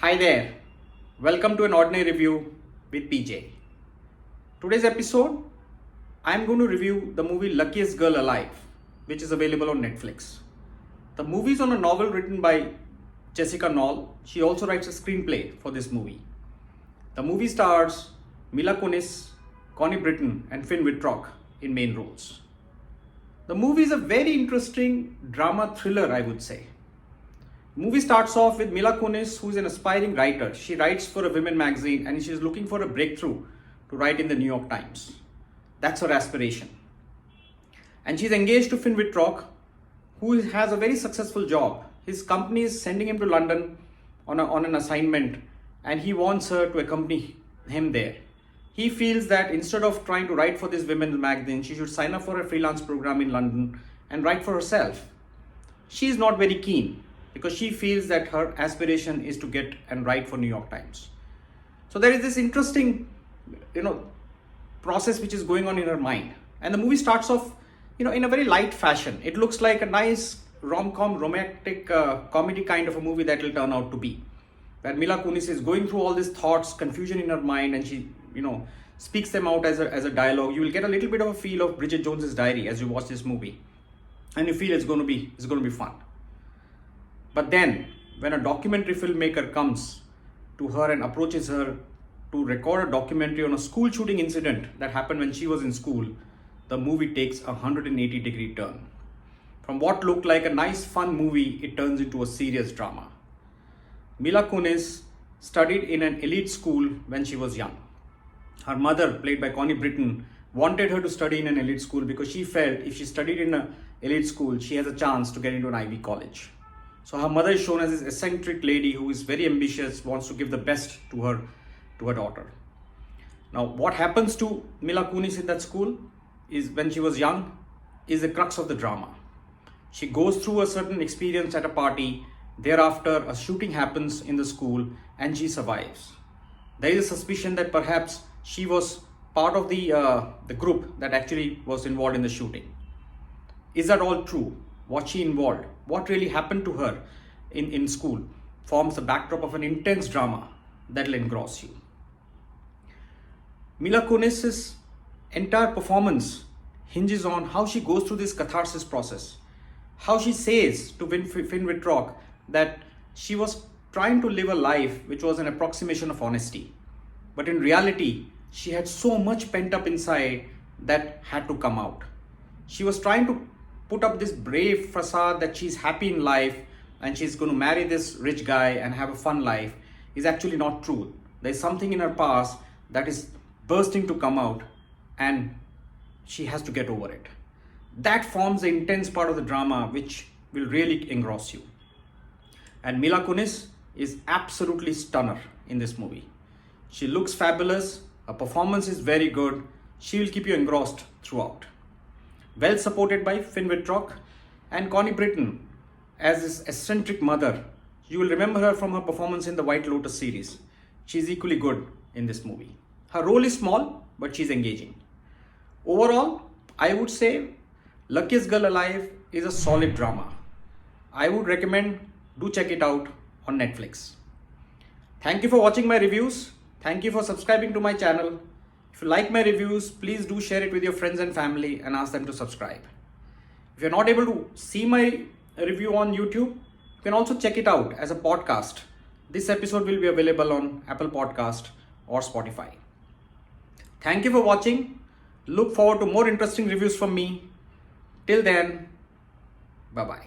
Hi there, welcome to an ordinary review with PJ. Today's episode, I'm going to review the movie Luckiest Girl Alive, which is available on Netflix. The movie is on a novel written by Jessica Knoll. She also writes a screenplay for this movie. The movie stars Mila Kunis, Connie, Britton, and Wittrock in main roles. The movie is a very interesting drama thriller, I would say. The movie starts off with Mila Kunis, who is an aspiring writer. She writes for a women magazine and she is looking for a breakthrough to write in the New York Times. That's her aspiration. And she's engaged to Wittrock, who has a very successful job. His company is sending him to London on an assignment, and he wants her to accompany him there. He feels that instead of trying to write for this women's magazine, she should sign up for a freelance program in London and write for herself. She is not very keen, because she feels that her aspiration is to get and write for New York Times. So there is this interesting, process which is going on in her mind. And the movie starts off, in a very light fashion. It looks like a nice rom-com, romantic comedy kind of a movie that will turn out to be. Where Mila Kunis is going through all these thoughts, confusion in her mind, and she, speaks them out as a dialogue. You will get a little bit of a feel of Bridget Jones's Diary as you watch this movie. And you feel it's going to be fun. But then, when a documentary filmmaker comes to her and approaches her to record a documentary on a school shooting incident that happened when she was in school, the movie takes a 180-degree turn. From what looked like a nice fun movie, it turns into a serious drama. Mila Kunis studied in an elite school when she was young. Her mother, played by Connie Britton, wanted her to study in an elite school because she felt if she studied in an elite school, she has a chance to get into an Ivy college. So her mother is shown as this eccentric lady who is very ambitious, wants to give the best to her daughter. Now, what happens to Mila Kunis in that school is when she was young is the crux of the drama. She goes through a certain experience at a party. Thereafter, a shooting happens in the school and she survives. There is a suspicion that perhaps she was part of the group that actually was involved in the shooting. Is that all true? Was she involved? What really happened to her in school forms the backdrop of an intense drama that will engross you. Mila Kunis' entire performance hinges on how she goes through this catharsis process. How she says to Wittrock that she was trying to live a life which was an approximation of honesty. But in reality, she had so much pent up inside that had to come out. She was trying to put up this brave facade that she's happy in life and she's going to marry this rich guy and have a fun life is actually not true. There's something in her past that is bursting to come out and she has to get over it. That forms the intense part of the drama which will really engross you. And Mila Kunis is absolutely stunner in this movie. She looks fabulous. Her performance is very good. She will keep you engrossed throughout. Well supported by Wittrock and Connie Britton as this eccentric mother. You will remember her from her performance in the White Lotus series. She's equally good in this movie. Her role is small, but she's engaging. Overall, I would say Luckiest Girl Alive is a solid drama. I would recommend do check it out on Netflix. Thank you for watching my reviews. Thank you for subscribing to my channel. If you like my reviews, please do share it with your friends and family and ask them to subscribe. If you're not able to see my review on YouTube, you can also check it out as a podcast. This episode will be available on Apple Podcast or Spotify. Thank you for watching. Look forward to more interesting reviews from me. Till then, bye-bye.